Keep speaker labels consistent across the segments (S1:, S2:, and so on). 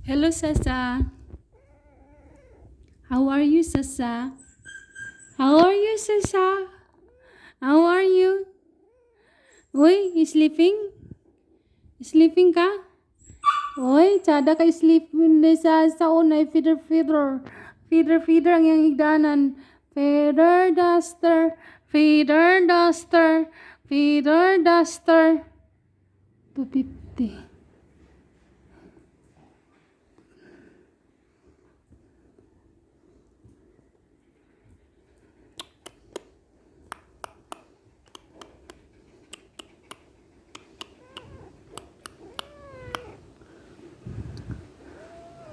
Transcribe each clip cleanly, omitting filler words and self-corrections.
S1: Hello, Sasa. How are you, Sasa? How are you, Sasa? How are you? Uy, sleeping? Sleeping ka? Uy, tsada ka sleeping na sa unay feeder feeder. Feeder feeder ang iyang higdanan. Feeder duster. Feeder duster. Feeder duster. 250.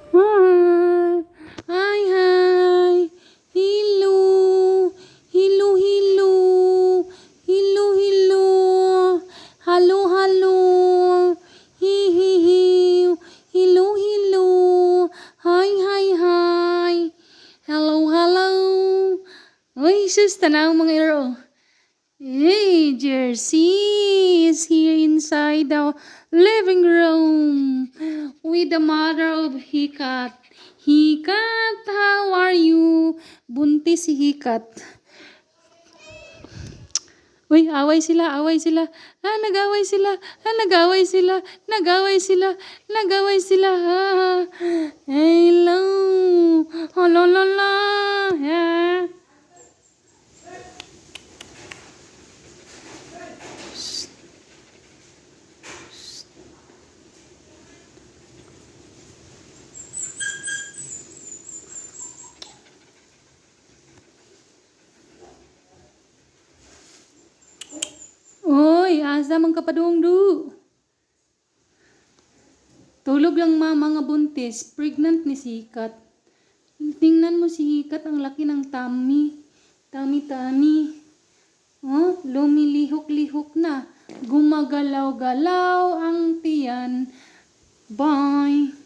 S1: Hi. Hi, hi. Hello. Hello, hello. Hello, hello. Hello, hello. Hi, hi, hi. Hello, hello. Hi, hi, hi. Hello, hello. Uy, sus, tanaw mga iro. Hey, Jersey is here inside the living room with the mother of Hikat. Hikat, how are you? Buntis si Hikat. Uy, away sila, away sila. Nag-away sila. Nag-away sila. Nag-away sila. Nag-away sila. Hello. Hello, la, la. Yeah. Oy, asa man kapadung du. Tulog lang mga buntis, pregnant ni Sikat. Tingnan mo si Hikat, ang laki ng tummy. Tummy. Oh, lumilihok-lihok na. Gumagalaw-galaw ang tiyan. Bye.